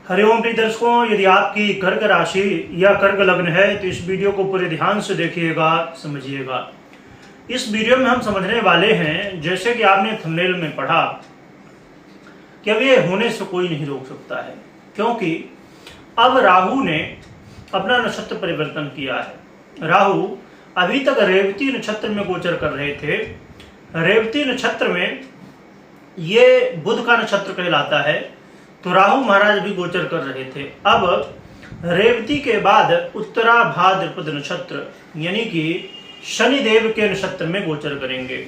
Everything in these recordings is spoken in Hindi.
हरिओम प्रिय दर्शकों, यदि आपकी कर्क राशि या कर्क लग्न है तो इस वीडियो को पूरे ध्यान से देखिएगा, समझिएगा। इस वीडियो में हम समझने वाले हैं, जैसे कि आपने थंबनेल में पढ़ा कि अब ये होने से कोई नहीं रोक सकता है, क्योंकि अब राहु ने अपना नक्षत्र परिवर्तन किया है। राहु अभी तक रेवती नक्षत्र में गोचर कर रहे थे। रेवती नक्षत्र में ये बुध का नक्षत्र कहलाता है, तो राहु महाराज भी गोचर कर रहे थे। अब रेवती के बाद उत्तरा भाद्रपद नक्षत्र यानी कि शनिदेव के नक्षत्र में गोचर करेंगे।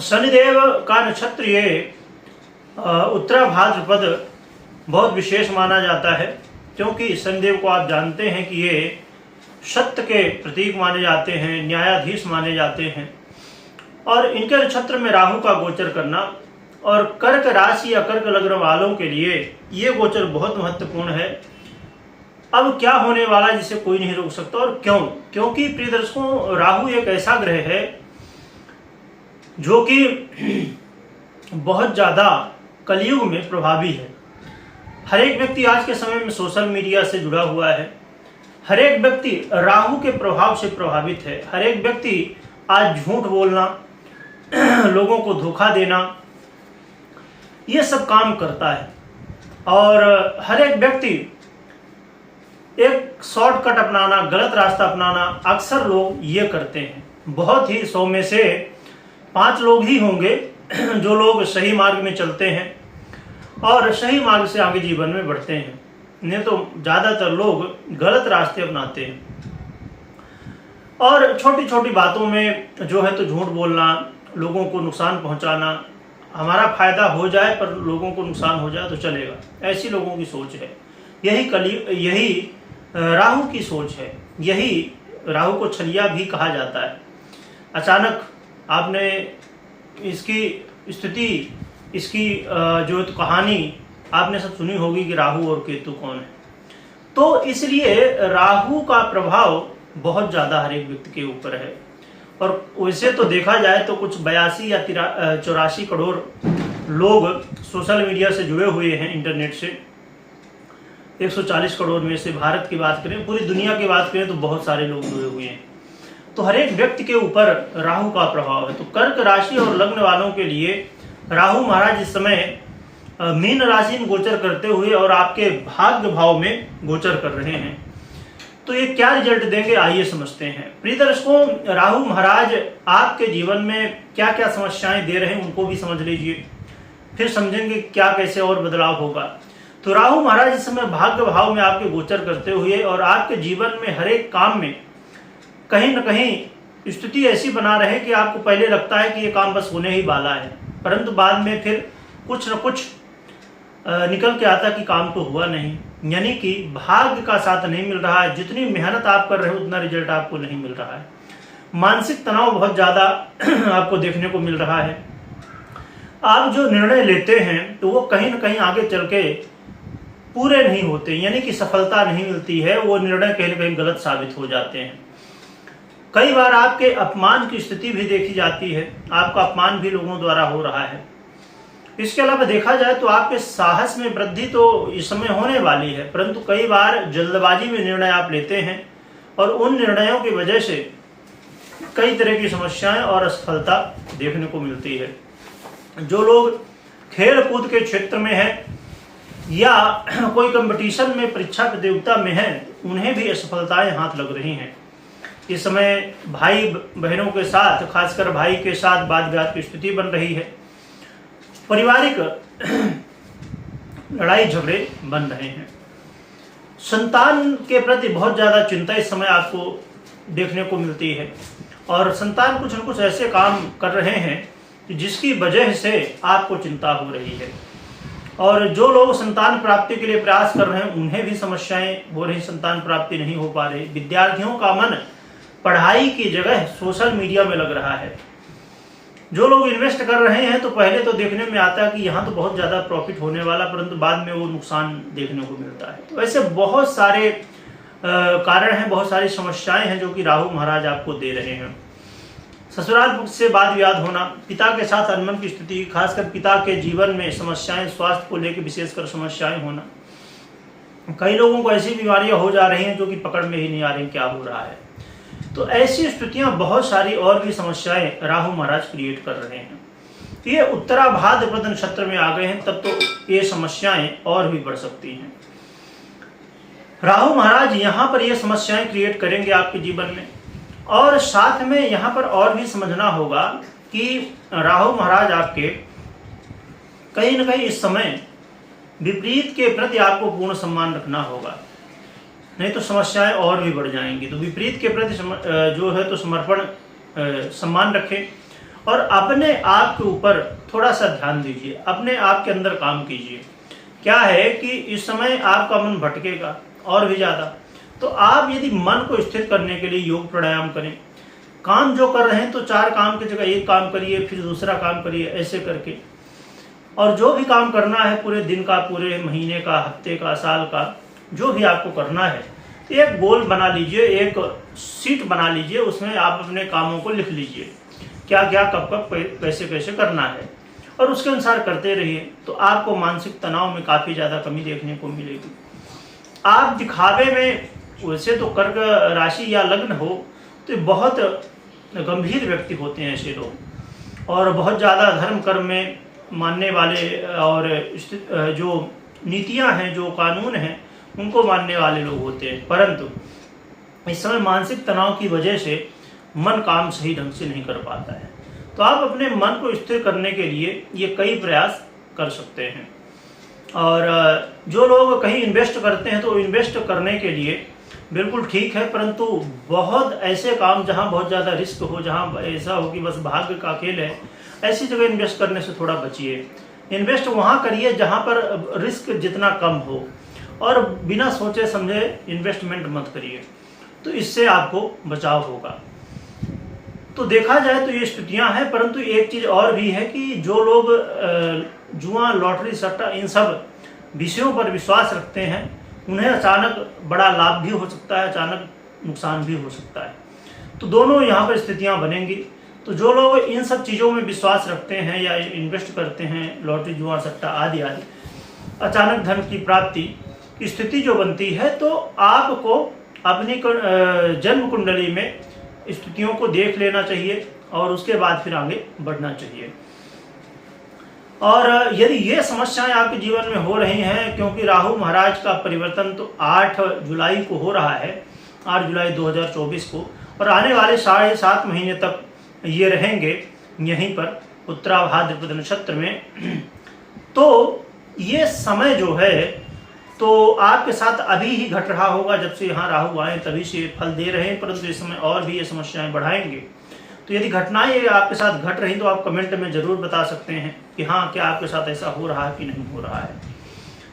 शनिदेव का नक्षत्र ये उत्तरा भाद्रपद बहुत विशेष माना जाता है, क्योंकि शनिदेव को आप जानते हैं कि ये सत्य के प्रतीक माने जाते हैं, न्यायाधीश माने जाते हैं। और इनके नक्षत्र में राहु का गोचर करना और कर्क राशि या कर्क लग्न वालों के लिए ये गोचर बहुत महत्वपूर्ण है। अब क्या होने वाला है जिसे कोई नहीं रोक सकता, और क्यों? क्योंकि प्रिय दर्शकों, राहु एक ऐसा ग्रह है जो कि बहुत ज्यादा कलयुग में प्रभावी है। हर एक व्यक्ति आज के समय में सोशल मीडिया से जुड़ा हुआ है। हर एक व्यक्ति राहु के प्रभाव से प्रभावित है। हर एक व्यक्ति आज झूठ बोलना, लोगों को धोखा देना, ये सब काम करता है। और हर एक व्यक्ति एक शॉर्टकट अपनाना, गलत रास्ता अपनाना, अक्सर लोग ये करते हैं। बहुत ही 100 में से 5 लोग ही होंगे जो लोग सही मार्ग में चलते हैं और सही मार्ग से आगे जीवन में बढ़ते हैं, नहीं तो ज्यादातर लोग गलत रास्ते अपनाते हैं। और छोटी छोटी बातों में जो है तो झूठ बोलना, लोगों को नुकसान पहुंचाना, हमारा फायदा हो जाए पर लोगों को नुकसान हो जाए तो चलेगा, ऐसी लोगों की सोच है। यही राहु की सोच है। यही राहु को छलिया भी कहा जाता है। अचानक आपने इसकी स्थिति, इसकी जो कहानी आपने सब सुनी होगी कि राहु और केतु कौन है। तो इसलिए राहु का प्रभाव बहुत ज्यादा हर एक व्यक्ति के ऊपर है। और वैसे तो देखा जाए तो कुछ 82 या 84 करोड़ लोग सोशल मीडिया से जुड़े हुए हैं, इंटरनेट से। 140 करोड़ में से भारत की बात करें, पूरी दुनिया की बात करें तो बहुत सारे लोग जुड़े हुए हैं। तो हर एक व्यक्ति के ऊपर राहु का प्रभाव है। तो कर्क राशि और लग्न वालों के लिए राहु महाराज इस समय मीन राशि में गोचर करते हुए और आपके भाग्य भाव में गोचर कर रहे हैं। तो ये क्या रिजल्ट देंगे, आइए समझते हैं। प्रिय दर्शकों, राहु महाराज आपके जीवन में क्या क्या समस्याएं दे रहे हैं उनको भी समझ लीजिए, फिर समझेंगे क्या कैसे और बदलाव होगा। तो राहु महाराज इस समय भाग्य भाव में आपके गोचर करते हुए और आपके जीवन में हर एक काम में कहीं न कहीं स्थिति ऐसी बना रहे कि आपको पहले लगता है कि ये काम बस होने ही वाला है, परंतु बाद में फिर कुछ न कुछ निकल के आता कि काम तो हुआ नहीं, यानी कि भाग्य का साथ नहीं मिल रहा है। जितनी मेहनत आप कर रहे हो उतना रिजल्ट आपको नहीं मिल रहा है। मानसिक तनाव बहुत ज्यादा आपको देखने को मिल रहा है। आप जो निर्णय लेते हैं तो वो कहीं न कहीं आगे चल के पूरे नहीं होते, यानी कि सफलता नहीं मिलती है। वो निर्णय कहीं न कहीं गलत साबित हो जाते हैं। कई बार आपके अपमान की स्थिति भी देखी जाती है, आपका अपमान भी लोगों द्वारा हो रहा है। इसके अलावा देखा जाए तो आपके साहस में वृद्धि तो इस समय होने वाली है, परंतु कई बार जल्दबाजी में निर्णय आप लेते हैं और उन निर्णयों की वजह से कई तरह की समस्याएं और असफलता देखने को मिलती है। जो लोग खेल कूद के क्षेत्र में हैं या कोई कंपटीशन में, परीक्षा प्रतियोगिता में हैं, उन्हें भी असफलताएं हाथ लग रही हैं। इस समय भाई बहनों के साथ, खासकर भाई के साथ वाद विवाद की स्थिति बन रही है। पारिवारिक लड़ाई झगड़े बन रहे हैं। संतान के प्रति बहुत ज्यादा चिंता इस समय आपको देखने को मिलती है और संतान कुछ न कुछ ऐसे काम कर रहे हैं जिसकी वजह से आपको चिंता हो रही है। और जो लोग संतान प्राप्ति के लिए प्रयास कर रहे हैं उन्हें भी समस्याएं हो रही, संतान प्राप्ति नहीं हो पा रही। विद्यार्थियों का मन पढ़ाई की जगह सोशल मीडिया में लग रहा है। जो लोग इन्वेस्ट कर रहे हैं तो पहले तो देखने में आता है कि यहाँ तो बहुत ज्यादा प्रॉफिट होने वाला, परंतु बाद में वो नुकसान देखने को मिलता है। तो ऐसे बहुत सारे कारण हैं, बहुत सारी समस्याएं हैं जो कि राहु महाराज आपको दे रहे हैं। ससुराल पक्ष से वाद विवाद होना, पिता के साथ अनबन की स्थिति, खासकर पिता के जीवन में समस्याएं, स्वास्थ्य को लेकर विशेषकर समस्याएं होना, कई लोगों को ऐसी बीमारियां हो जा रही हैं जो कि पकड़ में ही नहीं आ रही क्या हो रहा है। तो ऐसी स्थितियां बहुत सारी और भी समस्याएं राहु महाराज क्रिएट कर रहे हैं। तो ये उत्तरा भाद्रपद नक्षत्र में आ गए हैं, तब तो ये समस्याएं और भी बढ़ सकती हैं। राहु महाराज यहाँ पर ये समस्याएं क्रिएट करेंगे आपके जीवन में। और साथ में यहाँ पर और भी समझना होगा कि राहु महाराज आपके कहीं न कहीं इस समय विपरीत के प्रति आपको पूर्ण सम्मान रखना होगा, नहीं तो समस्याएं और भी बढ़ जाएंगी। तो विपरीत के प्रति जो है तो समर्पण सम्मान रखें और अपने आप के ऊपर थोड़ा सा ध्यान दीजिए, अपने आप के अंदर काम कीजिए। क्या है कि इस समय आपका मन भटकेगा और भी ज़्यादा, तो आप यदि मन को स्थिर करने के लिए योग प्राणायाम करें, काम जो कर रहे हैं तो 4 काम की जगह 1 काम करिए, फिर दूसरा काम करिए, ऐसे करके। और जो भी काम करना है पूरे दिन का, पूरे महीने का, हफ्ते का, साल का, जो भी आपको करना है, एक गोल बना लीजिए, एक शीट बना लीजिए, उसमें आप अपने कामों को लिख लीजिए, क्या क्या कब कब कैसे कैसे करना है, और उसके अनुसार करते रहिए। तो आपको मानसिक तनाव में काफ़ी ज़्यादा कमी देखने को मिलेगी। आप दिखावे में, वैसे तो कर्क राशि या लग्न हो तो बहुत गंभीर व्यक्ति होते हैं ऐसे लोग, और बहुत ज़्यादा धर्म कर्म में मानने वाले, और जो नीतियां हैं, जो कानून हैं, उनको मानने वाले लोग होते हैं। परंतु इस समय मानसिक तनाव की वजह से मन काम सही ढंग से नहीं कर पाता है। तो आप अपने मन को स्थिर करने के लिए ये कई प्रयास कर सकते हैं। और जो लोग कहीं इन्वेस्ट करते हैं तो इन्वेस्ट करने के लिए बिल्कुल ठीक है, परंतु बहुत ऐसे काम जहां बहुत ज़्यादा रिस्क हो, जहां ऐसा हो कि बस भाग्य का खेल है, ऐसी जगह इन्वेस्ट करने से थोड़ा बचिए। इन्वेस्ट वहां करिए जहां पर रिस्क जितना कम हो, और बिना सोचे समझे इन्वेस्टमेंट मत करिए, तो इससे आपको बचाव होगा। तो देखा जाए तो ये स्थितियां हैं, परंतु एक चीज़ और भी है कि जो लोग जुआ, लॉटरी, सट्टा, इन सब विषयों पर विश्वास रखते हैं, उन्हें अचानक बड़ा लाभ भी हो सकता है, अचानक नुकसान भी हो सकता है। तो दोनों यहाँ पर स्थितियाँ बनेंगी। तो जो लोग इन सब चीज़ों में विश्वास रखते हैं या इन्वेस्ट करते हैं, लॉटरी, जुआ, सट्टा आदि आदि, अचानक धन की प्राप्ति की स्थिति जो बनती है, तो आपको अपनी जन्म कुंडली में स्थितियों को देख लेना चाहिए और उसके बाद फिर आगे बढ़ना चाहिए। और यदि ये समस्याएं आपके जीवन में हो रही हैं, क्योंकि राहु महाराज का परिवर्तन तो 8 जुलाई को हो रहा है, 8 जुलाई 2024 को, और आने वाले 7.5 महीने तक ये रहेंगे यहीं पर उत्तरा भाद्रपद नक्षत्र में। तो ये समय जो है तो आपके साथ अभी ही घट रहा होगा, जब से यहाँ राहु आए तभी से फल दे रहे हैं, परंतु इस समय और भी ये समस्याएं बढ़ाएंगे। तो यदि घटनाएं आपके साथ घट रही तो आप कमेंट में जरूर बता सकते हैं कि हाँ, क्या आपके साथ ऐसा हो रहा है कि नहीं हो रहा है।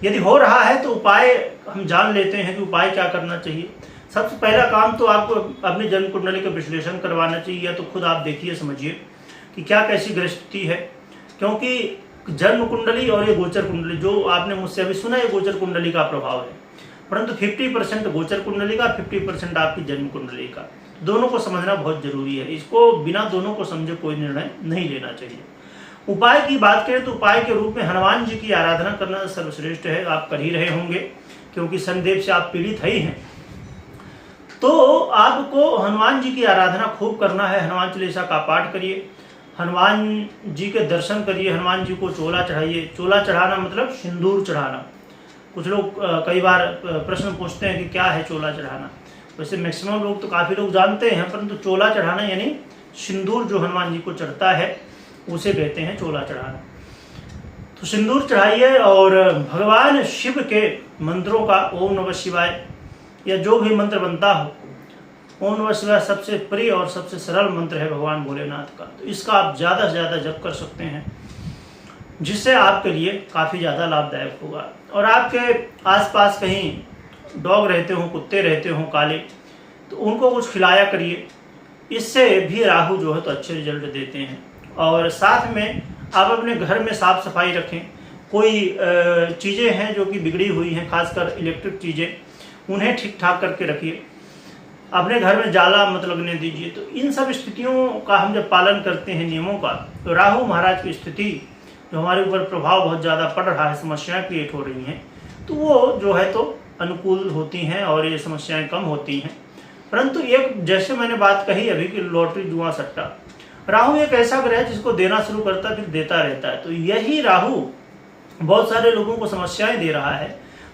यदि हो रहा है तो उपाय हम जान लेते हैं कि उपाय क्या करना चाहिए। सबसे पहला काम तो आपको अपनी जन्म कुंडली का विश्लेषण करवाना चाहिए, या तो खुद आप देखिए, समझिए कि क्या कैसी ग्रह स्थिति है। क्योंकि जन्म कुंडली और ये गोचर कुंडली, जो आपने मुझसे अभी सुना, ये गोचर कुंडली का प्रभाव है, परंतु 50% गोचर कुंडली का, 50% आपकी जन्म कुंडली का। दोनों को समझना बहुत जरूरी है। इसको बिना दोनों को समझे कोई निर्णय नहीं लेना चाहिए। उपाय की बात करें तो उपाय के रूप में हनुमान जी की आराधना करना सर्वश्रेष्ठ है। आप कर ही रहे होंगे, क्योंकि शनिदेव से आप पीड़ित ही हैं। तो आपको हनुमान जी की आराधना खूब करना है। हनुमान चालीसा का पाठ करिए, हनुमान जी के दर्शन करिए, हनुमान जी को चोला चढ़ाइए। चोला चढ़ाना मतलब सिंदूर चढ़ाना। कुछ लोग कई बार प्रश्न पूछते हैं कि क्या है चोला चढ़ाना। वैसे मैक्सिमम लोग तो काफ़ी लोग जानते हैं, परंतु चोला चढ़ाना यानी सिंदूर जो हनुमान जी को चढ़ता है उसे कहते हैं चोला चढ़ाना। तो सिंदूर चढ़ाइए और भगवान शिव के मंत्रों का ओम नमः शिवाय या जो भी मंत्र बनता हो, ओम नमः शिवाय सबसे प्रिय और सबसे सरल मंत्र है भगवान भोलेनाथ का। तो इसका आप ज़्यादा से ज़्यादा जप कर सकते हैं, जिससे आपके लिए काफ़ी ज़्यादा लाभदायक होगा। और आपके आसपास कहीं डॉग रहते हों, कुत्ते रहते हों काले, तो उनको कुछ खिलाया करिए। इससे भी राहु जो है तो अच्छे रिजल्ट देते हैं। और साथ में आप अपने घर में साफ सफाई रखें। कोई चीज़ें हैं जो कि बिगड़ी हुई हैं, खासकर इलेक्ट्रिक चीज़ें, उन्हें ठीक ठाक करके रखिए। अपने घर में जाला मत लगने दीजिए। तो इन सब स्थितियों का हम जब पालन करते हैं, नियमों का, तो राहु महाराज की स्थिति जो हमारे ऊपर प्रभाव बहुत ज़्यादा पड़ रहा है, समस्याएं क्रिएट हो रही हैं, तो वो जो है तो अनुकूल होती हैं और ये समस्याएं कम होती हैं। परंतु एक, जैसे मैंने बात कही अभी कि लॉटरी, जुआ, सट्टा, राहु एक ऐसा ग्रह है जिसको देना शुरू करता है फिर देता रहता है। तो यही राहु बहुत सारे लोगों को समस्याएं दे रहा है,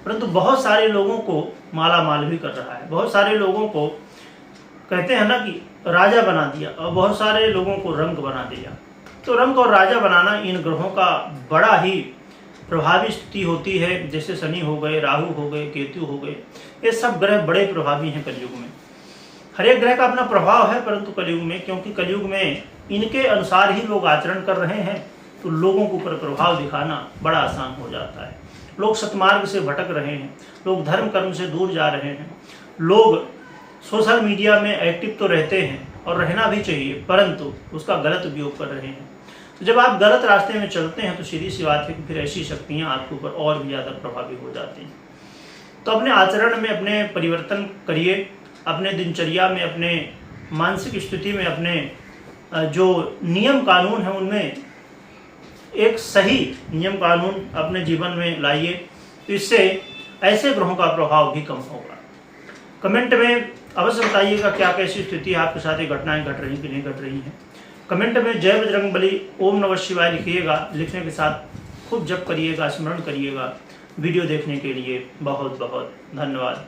परंतु बहुत सारे लोगों को माला माल भी कर रहा है। बहुत सारे लोगों को कहते हैं ना कि राजा बना दिया, और बहुत सारे लोगों को रंक बना दिया। तो रंक और राजा बनाना इन ग्रहों का बड़ा ही प्रभावी स्थिति होती है। जैसे शनि हो गए, राहु हो गए, केतु हो गए, ये सब ग्रह बड़े प्रभावी हैं कलयुग में। हर एक ग्रह का अपना प्रभाव है, परंतु कलयुग में, क्योंकि कलयुग में इनके अनुसार ही लोग आचरण कर रहे हैं, तो लोगों के ऊपर प्रभाव दिखाना बड़ा आसान हो जाता है। लोग सतमार्ग से भटक रहे हैं, लोग धर्म कर्म से दूर जा रहे हैं, लोग सोशल मीडिया में एक्टिव तो रहते हैं और रहना भी चाहिए, परंतु उसका गलत उपयोग कर रहे हैं। तो जब आप गलत रास्ते में चलते हैं तो सीधी सी बात है कि फिर ऐसी शक्तियाँ आपके ऊपर और भी ज़्यादा प्रभावी हो जाती हैं। तो अपने आचरण में अपने परिवर्तन करिए, अपने दिनचर्या में, अपने मानसिक स्थिति में, अपने जो नियम कानून है उनमें एक सही नियम कानून अपने जीवन में लाइए, तो इससे ऐसे ग्रहों का प्रभाव भी कम होगा। कमेंट में अवश्य बताइएगा क्या कैसी स्थिति आपके साथ ये घटनाएं घट रही कि नहीं घट रही हैं। कमेंट में जय बजरंगबली, ओम नमः शिवाय लिखिएगा। लिखने के साथ खूब जप करिएगा, स्मरण करिएगा। वीडियो देखने के लिए बहुत बहुत धन्यवाद।